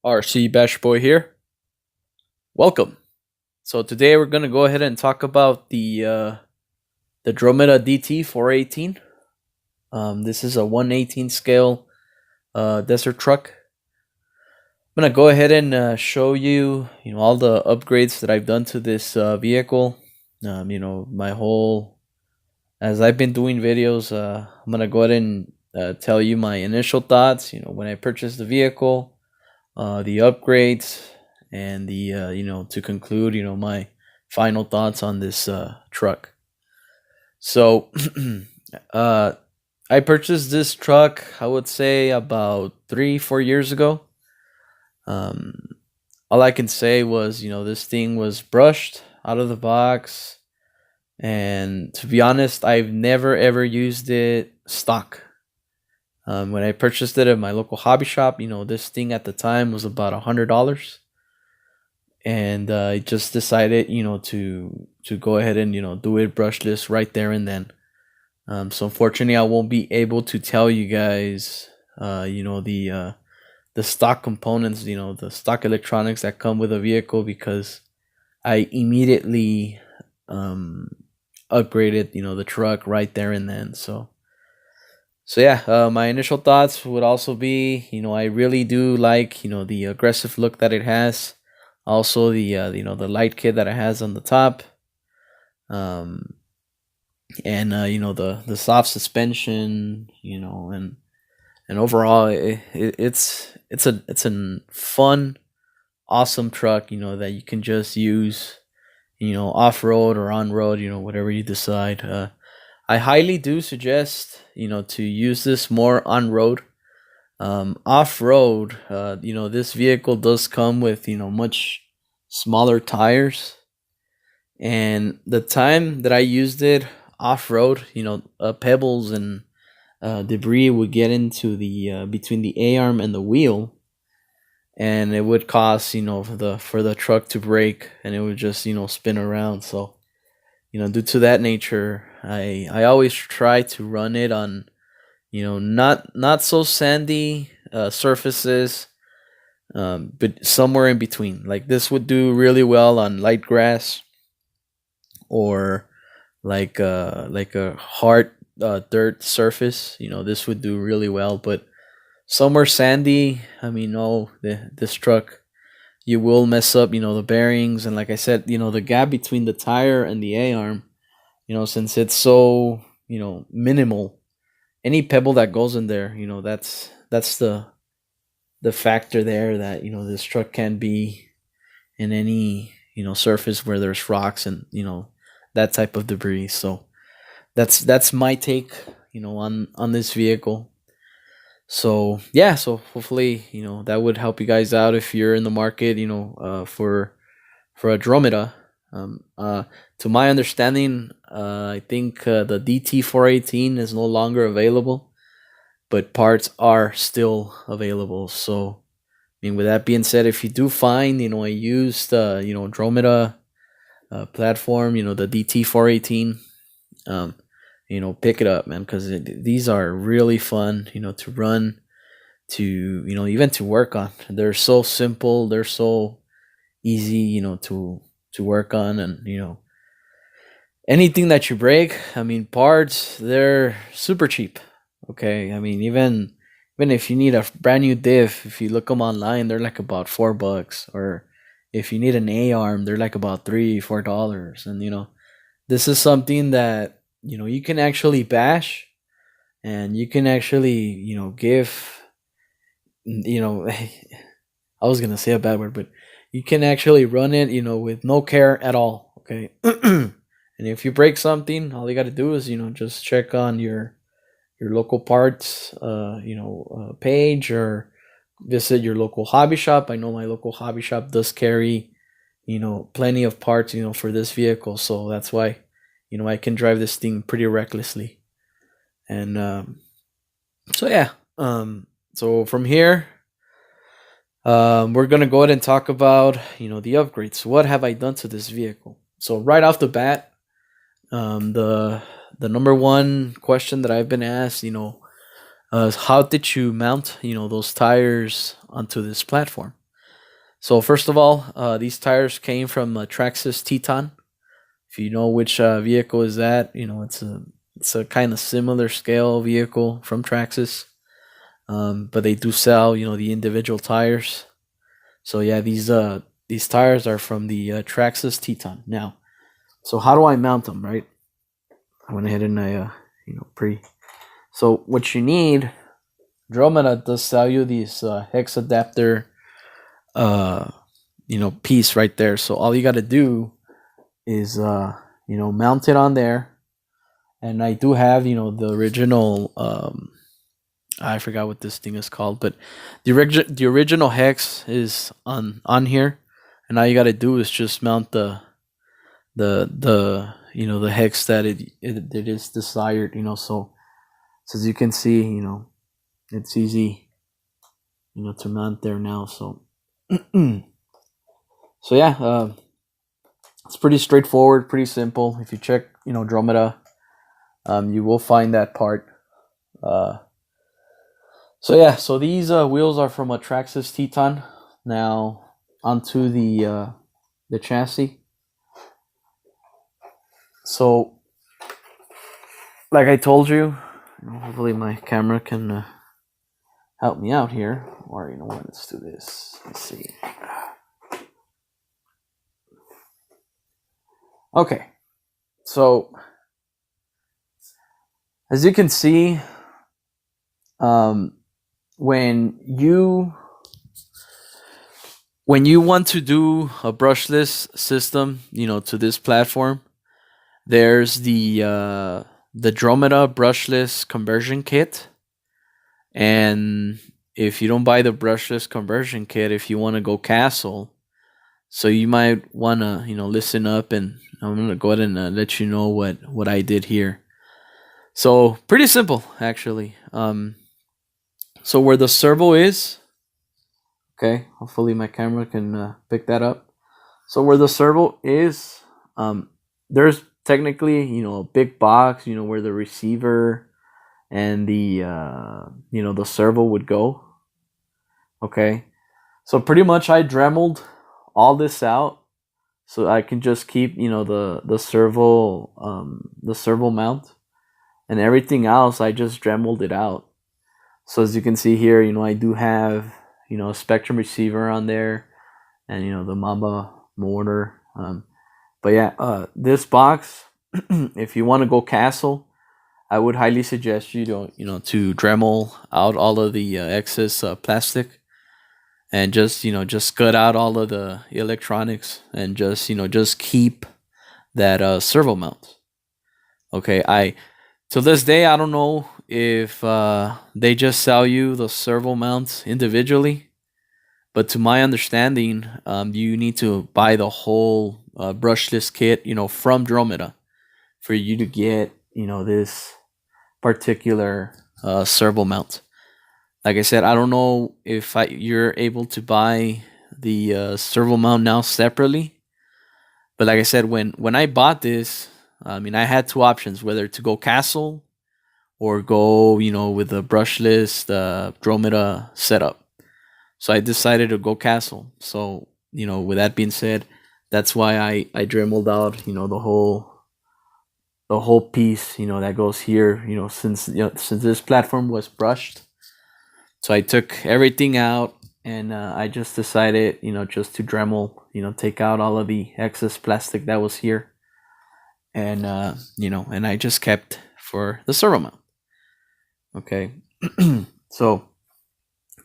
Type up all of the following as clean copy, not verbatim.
RC Bash Boy here. Welcome. So today we're gonna go ahead and talk about the Dromida Dt.4.18. This is a 1/18 scale desert truck. I'm gonna go ahead and show you, all the upgrades that I've done to this vehicle. My whole as I've been doing videos. I'm gonna go ahead and tell you my initial thoughts. When I purchased the vehicle, the upgrades, and the to conclude, my final thoughts on this truck. So I purchased this truck, I would say, about 3-4 years ago. All I can say was, this thing was brushed out of the box, and to be honest, I've never ever used it stock. When I purchased it at my local hobby shop, this thing at the time was about $100, and I just decided, to go ahead and do it brushless right there and then. So unfortunately, I won't be able to tell you guys, the stock components, the stock electronics that come with a vehicle, because I immediately upgraded, the truck right there and then. So yeah, my initial thoughts would also be, I really do like, the aggressive look that it has. Also the the light kit that it has on the top. And the soft suspension, and overall it's a fun, awesome truck, that you can just use, off road or on road, whatever you decide. I highly do suggest, to use this more on road. Off road, this vehicle does come with, much smaller tires, and the time that I used it off road, pebbles and debris would get into the between the A arm and the wheel, and it would cause, for the truck to break, and it would just, spin around. So, due to that nature, I always try to run it on, not so sandy surfaces, but somewhere in between. Like, this would do really well on light grass, or like a hard dirt surface. This would do really well. But somewhere sandy, this truck, you will mess up, the bearings, and like I said, the gap between the tire and the A arm, since it's so, minimal, any pebble that goes in there, that's the factor there, that this truck can be in any, surface where there's rocks and, that type of debris. So that's my take, on this vehicle. So yeah, so hopefully, that would help you guys out if you're in the market, for a Dromida. To my understanding, I think the Dt.4.18 is no longer available, but parts are still available. So, with that being said, if you do find, a used, Dromida platform, the Dt.4.18, pick it up, man, because these are really fun, to run, to, even to work on. They're so simple, they're so easy, to work on, and anything that you break, parts, they're super cheap. Okay, even if you need a brand new diff, if you look them online, they're like about $4. Or if you need an A arm, they're like about $3-4. And this is something that you can actually bash, and you can actually give, I was gonna say a bad word, but you can actually run it, with no care at all. Okay. And if you break something, all you got to do is, just check on your local parts, page, or visit your local hobby shop. I know my local hobby shop does carry, plenty of parts, for this vehicle. So that's why, I can drive this thing pretty recklessly. And so yeah, so from here, we're gonna go ahead and talk about, the upgrades. What have I done to this vehicle? So right off the bat, the number one question that I've been asked, is how did you mount, those tires onto this platform? So first of all, these tires came from Traxxas Teton. If you know which vehicle is that, it's a kind of similar scale vehicle from Traxxas, but they do sell the individual tires. So yeah, these tires are from the Traxxas Teton. Now, so how do I mount them? Right, I went ahead and I So what you need, Dromida does sell you these hex adapter piece right there. So all you got to do is mount it on there. And I do have the original I forgot what this thing is called, but the original hex is on here, and all you got to do is just mount the hex that it is desired. So as you can see, it's easy to mount there now. So so yeah, it's pretty straightforward, pretty simple. If you check Dromida, you will find that part. So yeah, so these wheels are from a Traxxas Teton. Now onto the chassis. So like I told you, hopefully my camera can help me out here. Or what? Let's do this. Let's see. Okay, so as you can see, when you want to do a brushless system, to this platform, there's the Dromida brushless conversion kit. And if you don't buy the brushless conversion kit, if you want to go castle, so you might want to listen up, and I'm gonna go ahead and let you know what I did here. So pretty simple, actually. So where the servo is, okay, hopefully my camera can pick that up. So where the servo is, there's technically a big box, where the receiver and the the servo would go. Okay, so pretty much I dremeled all this out so I can just keep the servo mount, and everything else I just dremeled it out. So as you can see here, I do have a Spectrum receiver on there, and the Mamba motor. But yeah, this box, if you want to go castle, I would highly suggest you to Dremel out all of the excess plastic, and just cut out all of the electronics, and just keep that servo mount. Okay, to this day I don't know if they just sell you the servo mounts individually, but to my understanding, you need to buy the whole brushless kit, from Dromida, for you to get this particular servo mount. Like I said, I don't know if you're able to buy the servo mount now separately, but like I said, when I bought this, I had two options: whether to go castle or go with the brushless Dromida setup. So I decided to go castle. So with that being said, that's why I dremeled out the whole piece that goes here, since this platform was brushed. So I took everything out, and I just decided just to Dremel, take out all of the excess plastic that was here, and and I just kept for the servo mount. Okay. So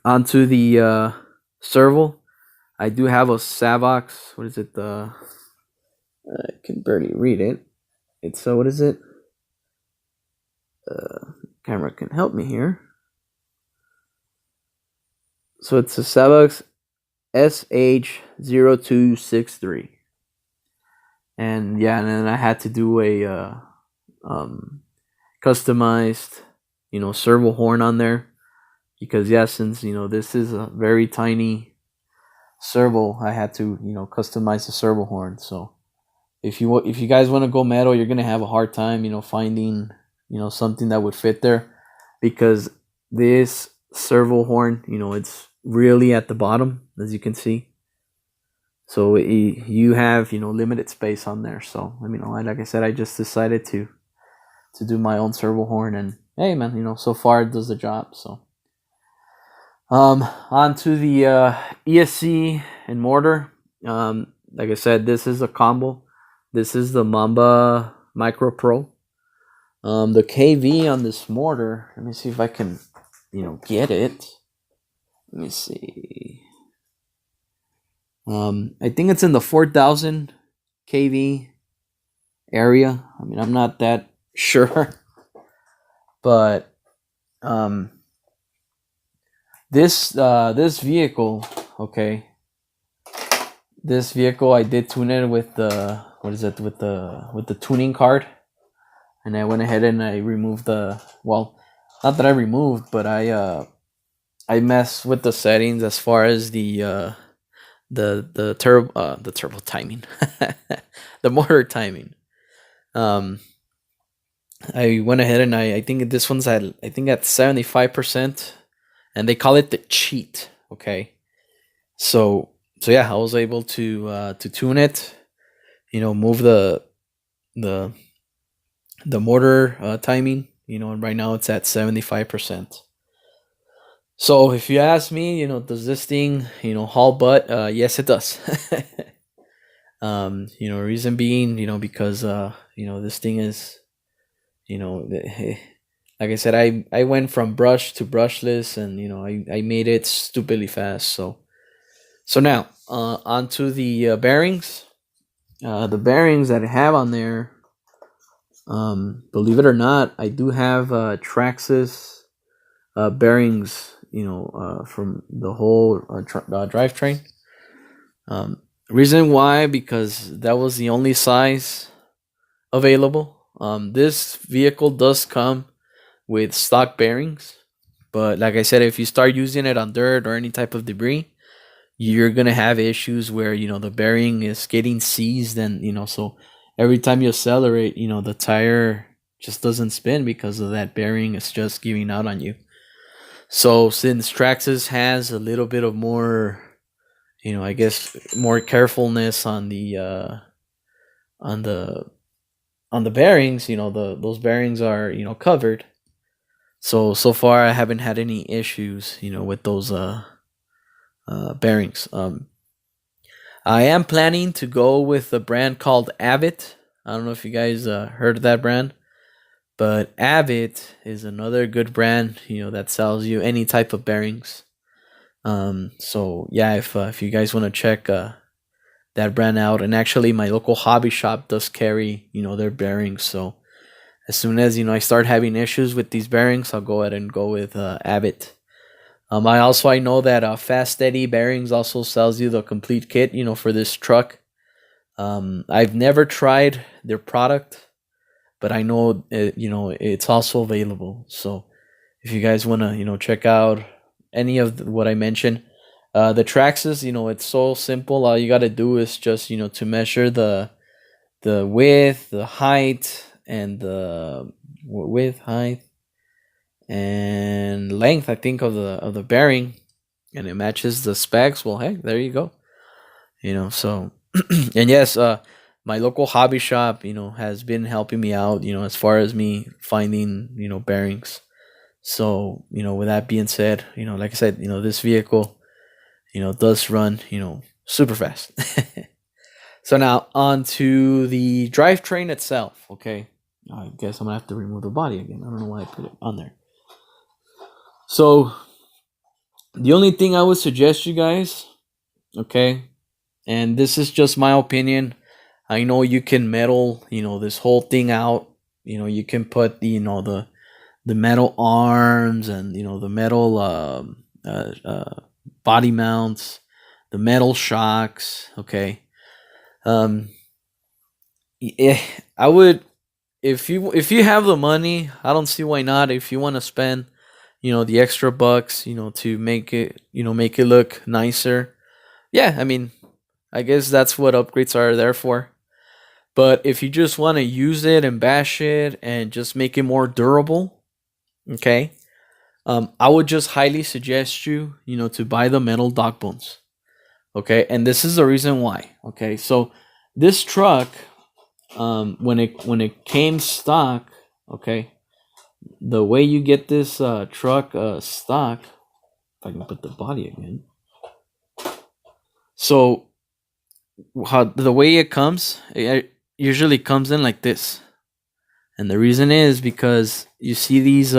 onto the servo, I do have a Savox. What is it? I can barely read it. It's what is it? Camera can help me here. So it's a Savox SH0263, and yeah, and then I had to do a customized servo horn on there, because yeah, since this is a very tiny servo, I had to customize the servo horn. So if you guys want to go metal, you're gonna have a hard time finding something that would fit there, because this servo horn it's really at the bottom, as you can see. So you have, limited space on there. So I mean, like I said, I just decided to do my own servo horn, and hey, man, so far it does the job. So on to the ESC and mortar. Like I said, this is a combo. This is the Mamba Micro Pro. The KV on this mortar, let me see if I can, get it. Let me see. I think it's in the 4,000 kV area. I mean, I'm not that sure, but this vehicle, okay. This vehicle, I did tune it with the with the tuning card, and I went ahead and I removed not that I removed, but I messed with the settings as far as the turbo timing, the motor timing. I went ahead and I think this one's at 75%, and they call it the cheat. Okay, so yeah, I was able to tune it, move the motor timing, and right now it's at 75%. So if you ask me, does this thing, haul butt? Yes, it does. Reason being, because this thing is, like I said, I went from brush to brushless, and I made it stupidly fast. So now onto the bearings. The bearings that I have on there, believe it or not, I do have Traxxas bearings, from the whole drivetrain. Reason why, because that was the only size available. This vehicle does come with stock bearings, but like I said, if you start using it on dirt or any type of debris, you're gonna have issues where the bearing is getting seized, and so every time you accelerate, the tire just doesn't spin because of that bearing is just giving out on you. So since Traxxas has a little bit of more, I guess more carefulness on the bearings, those bearings are covered. So far I haven't had any issues, with those bearings. I am planning to go with a brand called Abbott. I don't know if you guys heard of that brand. But Abbott is another good brand, that sells you any type of bearings. So yeah, if you guys want to check that brand out, and actually my local hobby shop does carry their bearings. So as soon as I start having issues with these bearings, I'll go ahead and go with Abbott. I know that Fast Steady Bearings also sells you the complete kit, for this truck. I've never tried their product, but I know it's also available. So if you guys want to check out any of what I mentioned, the Traxxas, it's so simple. All you got to do is just to measure the width, the height, and the height, and length, I think, of the bearing, and it matches the specs. Well, hey, there you go. So and yes, my local hobby shop, has been helping me out, as far as me finding, bearings. So, with that being said, like I said, this vehicle, does run, super fast. So now on to the drivetrain itself. Okay. I guess I'm gonna have to remove the body again. I don't know why I put it on there. So the only thing I would suggest you guys, okay, and this is just my opinion. I know you can metal, this whole thing out. You can put, the metal arms, and the metal body mounts, the metal shocks. Okay. Yeah, I would, if you have the money, I don't see why not. If you want to spend, the extra bucks, to make it, make it look nicer. Yeah, I mean, I guess that's what upgrades are there for. But if you just want to use it and bash it and just make it more durable, okay, I would just highly suggest you, to buy the metal dog bones. Okay, and this is the reason why. Okay, so this truck, when it came stock, okay, the way you get this truck stock, if I can put the body again. So how the way it comes, it usually comes in like this, and the reason is because you see these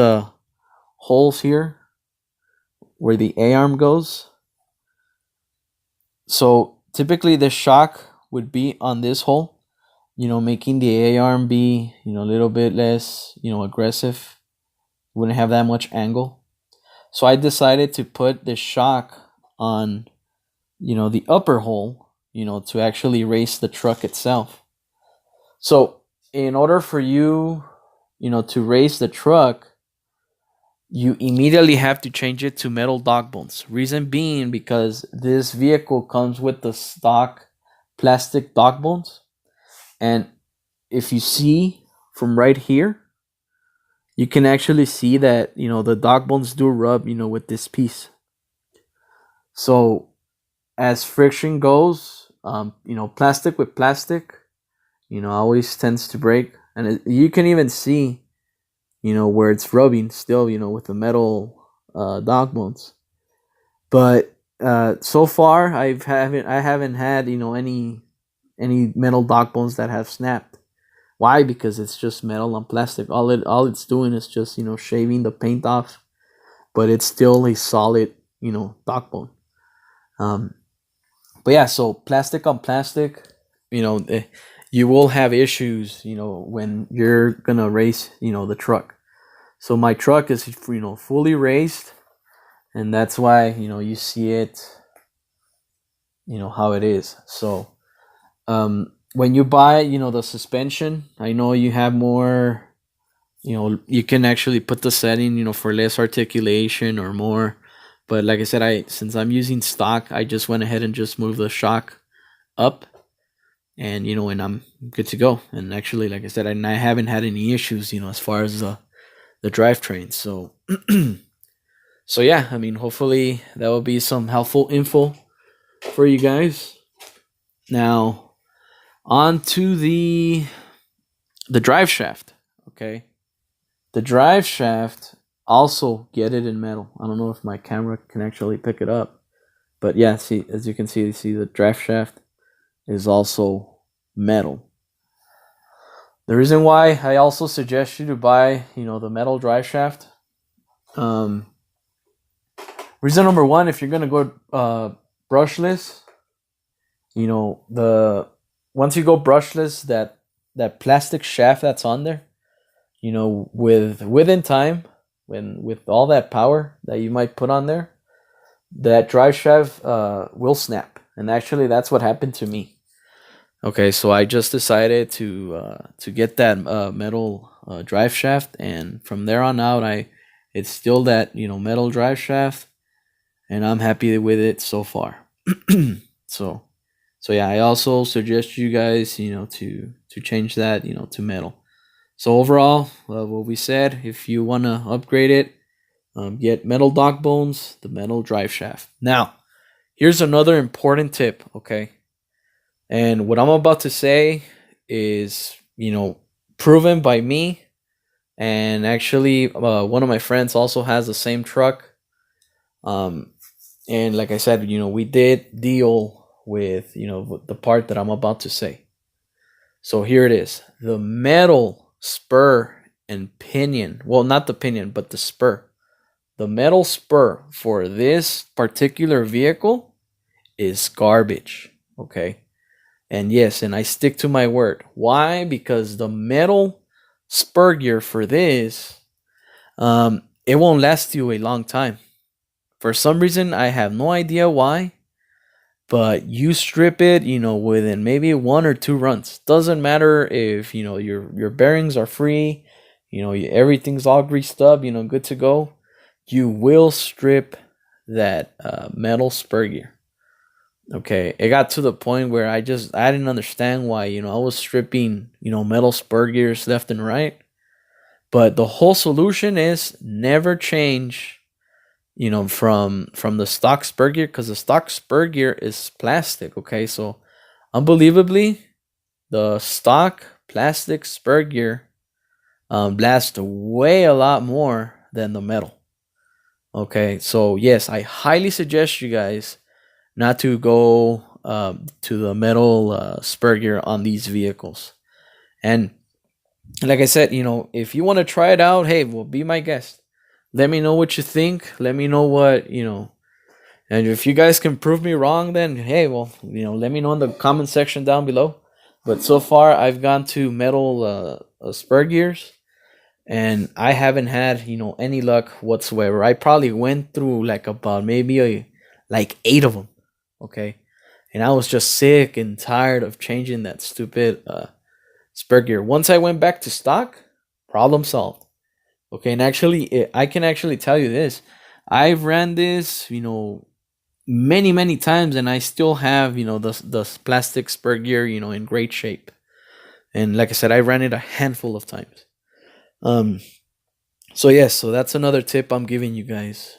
holes here where the A arm goes. So typically the shock would be on this hole, making the A arm be, a little bit less, aggressive. Wouldn't have that much angle. So I decided to put the shock on, the upper hole, to actually raise the truck itself. So in order for you, to raise the truck, you immediately have to change it to metal dog bones. Reason being because this vehicle comes with the stock plastic dog bones. And if you see from right here, you can actually see that, the dog bones do rub, with this piece. So as friction goes, plastic with plastic, always tends to break. And you can even see, where it's rubbing still, with the metal dog bones. But so far, I haven't had, any metal dog bones that have snapped. Why? Because it's just metal on plastic. All it's doing is just, shaving the paint off, but it's still a solid, dog bone. But yeah, so plastic on plastic, you will have issues, when you're gonna race, the truck. So my truck is, fully raised, and that's why, you see it, how it is. So when you buy, the suspension, I know you have more, you can actually put the setting, for less articulation or more. But like I said, since I'm using stock, I just went ahead and just moved the shock up, and and I'm good to go. And actually, like I said, I haven't had any issues, as far as the drivetrain. So so yeah, I mean, hopefully that will be some helpful info for you guys. Now, on to the drive shaft. Okay, the drive shaft, also get it in metal. I don't know if my camera can actually pick it up, but yeah, see, as you can see the drive shaft is also metal. The reason why I also suggest you to buy, the metal drive shaft. Reason number one, if you're gonna go brushless, once you go brushless, that plastic shaft that's on there, within time, with all that power that you might put on there, that drive shaft will snap. And actually, that's what happened to me. Okay, so I just decided to get that metal drive shaft, and from there on out, it's still that metal drive shaft, and I'm happy with it so far. so yeah, I also suggest you guys to change that to metal. So overall, what we said, if you want to upgrade it, get metal dog bones, the metal drive shaft. Now, here's another important tip, okay? And what I'm about to say is, proven by me. And actually, one of my friends also has the same truck. And like I said, we did deal with, the part that I'm about to say. So here it is. The metal spur and pinion. Well, not the pinion, but the spur. The metal spur for this particular vehicle is garbage. Okay. And yes, and I stick to my word. Why? Because the metal spur gear for this, it won't last you a long time. For some reason, I have no idea why, but you strip it, within maybe 1 or 2 runs. Doesn't matter if your bearings are free, everything's all greased up, good to go. You will strip that metal spur gear. Okay, it got to the point where I didn't understand why, I was stripping, metal spur gears left and right. But the whole solution is never change, from the stock spur gear, because the stock spur gear is plastic. Okay, so unbelievably, the stock plastic spur gear lasts way a lot more than the metal. Okay, so yes, I highly suggest you guys not to go to the metal spur gear on these vehicles. And like I said, if you want to try it out, hey, well, be my guest. Let me know what you think. Let me know what. And if you guys can prove me wrong, then hey, well, let me know in the comment section down below. But so far, I've gone to metal spur gears, and I haven't had any luck whatsoever. I probably went through like about maybe like 8 of them. Okay, and I was just sick and tired of changing that stupid spur gear. Once I went back to stock, problem solved. Okay, and actually, I can actually tell you this: I've ran this, many many times, and I still have the plastic spur gear, in great shape. And like I said, I ran it a handful of times. Um, so yes, so that's another tip I'm giving you guys.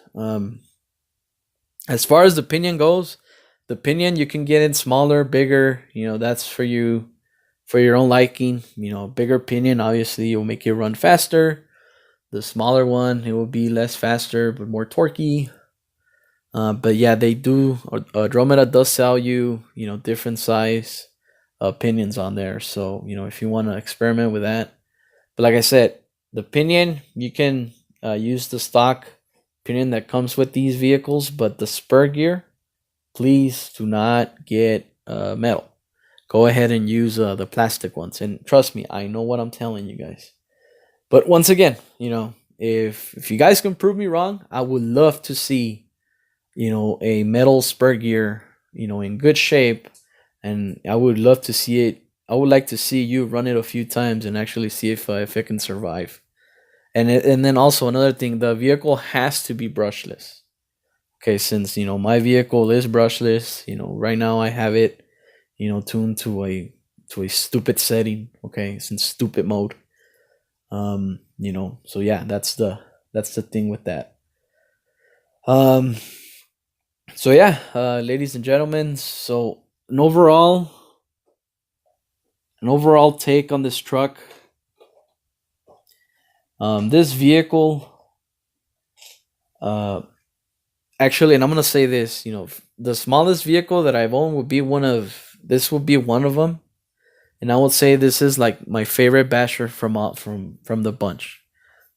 As far as the pinion goes, the pinion you can get it smaller, bigger. That's for you, for your own liking. Bigger pinion obviously will make you run faster. The smaller one, it will be less faster but more torquey. But yeah, they do. Dromida does sell you, different size pinions on there. So if you want to experiment with that. But like I said, the pinion you can use the stock pinion that comes with these vehicles, but the spur gear, please do not get metal. Go ahead and use the plastic ones. And trust me, I know what I'm telling you guys. But once again, if you guys can prove me wrong, I would love to see a metal spur gear, in good shape, and I would love to see it. I would like to see you run it a few times and actually see if it can survive. And then also another thing, the vehicle has to be brushless. Okay, since my vehicle is brushless, right now I have it, tuned to a stupid setting. Okay, it's in stupid mode. So yeah, that's the thing with that. Um, so yeah, ladies and gentlemen, so an overall take on this truck. This vehicle, uh, actually, and I'm gonna say this, the smallest vehicle that I've owned would be one of them, and I would say this is like my favorite basher from the bunch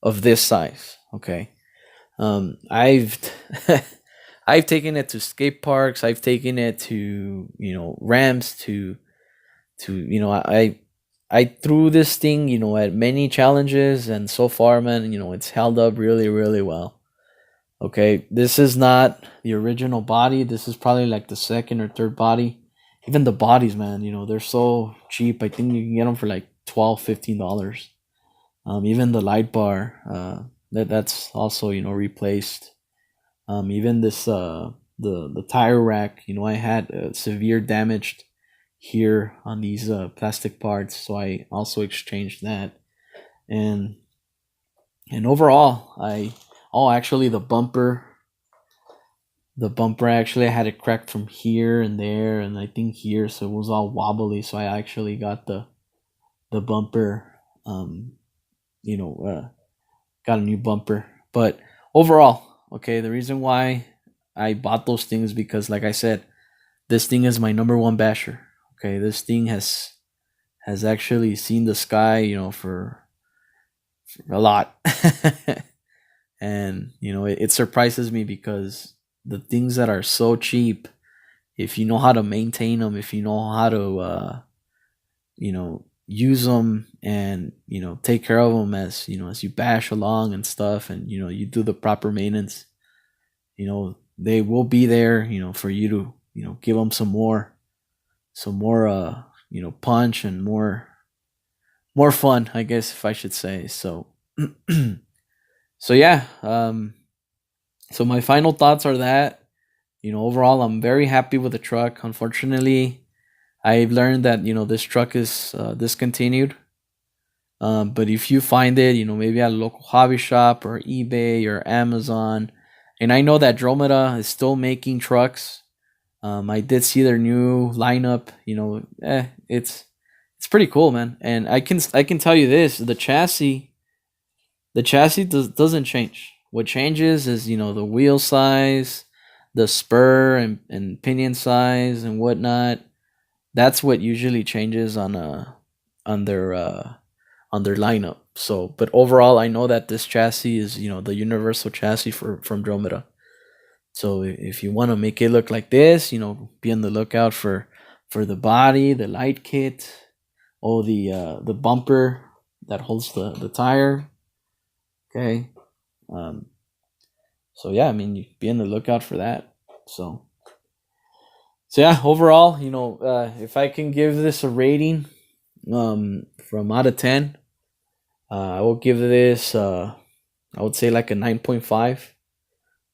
of this size. Okay, I've I've taken it to skate parks. I've taken it to ramps to I threw this thing at many challenges, and so far, man, it's held up really really well. Okay, this is not the original body. This is probably like the second or third body. Even the bodies, man, they're so cheap. I think you can get them for like $12-15. Even the light bar, that's also replaced. Even this the tire rack, I had severe damaged here on these plastic parts, so I also exchanged that. And overall, actually the bumper actually I had it cracked from here and there, and I think here, so it was all wobbly. So I actually got the bumper, got a new bumper. But overall, okay, the reason why I bought those things, because like I said, this thing is my number one basher. Okay, this thing has actually seen the sky, for a lot. And it surprises me, because the things that are so cheap, if you know how to maintain them, if you know how to use them, and take care of them as you bash along and stuff, and you do the proper maintenance, they will be there, for you to give them some more punch, and more fun, I guess, if I should say. So so yeah, so my final thoughts are that overall I'm very happy with the truck. Unfortunately, I've learned that this truck is discontinued. But if you find it, maybe at a local hobby shop or eBay or Amazon, And I know that Dromida is still making trucks. I did see their new lineup. It's pretty cool, man. And I can tell you this: the chassis doesn't change. What changes is the wheel size, the spur and pinion size and whatnot. That's what usually changes on their on their lineup. So, but overall, I know that this chassis is the universal chassis from Dromida. So if you want to make it look like this, be on the lookout for the body, the light kit, the bumper that holds the tire. Okay. Um, so yeah, I mean, you be on the lookout for that. So yeah, overall, if I can give this a rating, from out of 10, I will give this, I would say like a 9.5.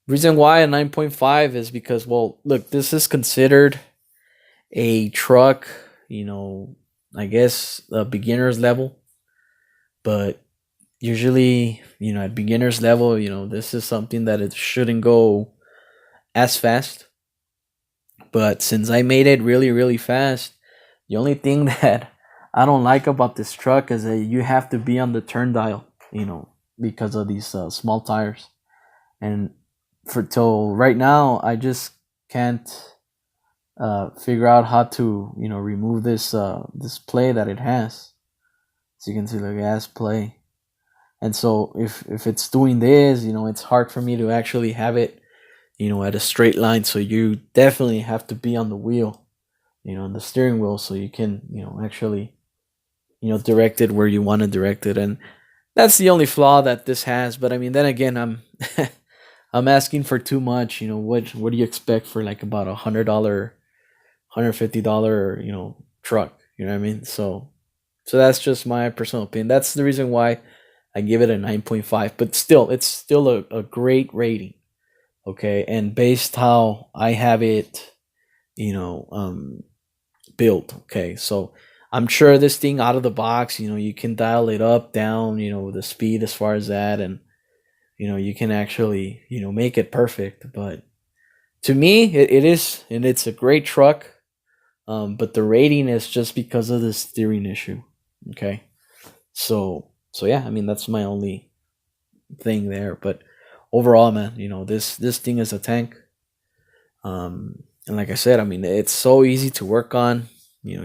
Reason why a 9.5 is because, well, look, this is considered a truck, I guess a beginner's level, but usually, at beginner's level, this is something that it shouldn't go as fast. But since I made it really, really fast, the only thing that I don't like about this truck is that you have to be on the turn dial, because of these small tires. And for till right now, I just can't figure out how to remove this play that it has. So you can see the gas play. And so if it's doing this, it's hard for me to actually have it at a straight line. So you definitely have to be on the wheel, on the steering wheel, so you can actually direct it where you want to direct it. And that's the only flaw that this has. But I mean, then again, I'm I'm asking for too much. What do you expect for like about $100, $150 truck? You know what I mean? So that's just my personal opinion. That's the reason why I give it a 9.5. But still, it's still a great rating. Okay, and based how I have it, built. Okay, so I'm sure this thing out of the box, you can dial it up, down, the speed as far as that, and you can actually make it perfect. But to me, it is, and it's a great truck. But the rating is just because of the steering issue. Okay, so yeah, I mean that's my only thing there. But overall, man, this thing is a tank. And like I said, I mean it's so easy to work on.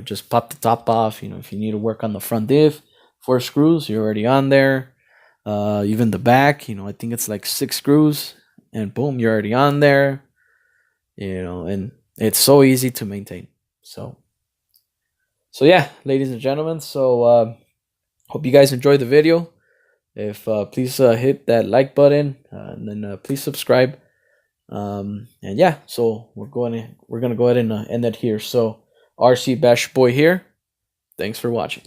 Just pop the top off. If you need to work on the front diff, 4 screws, you're already on there. Even the back, I think it's like 6 screws, and boom, you're already on there. And it's so easy to maintain. So yeah, ladies and gentlemen. So hope you guys enjoyed the video. If please hit that like button, and then please subscribe. And yeah, so we're gonna go ahead and end it here. So RC Bash Boy here. Thanks for watching.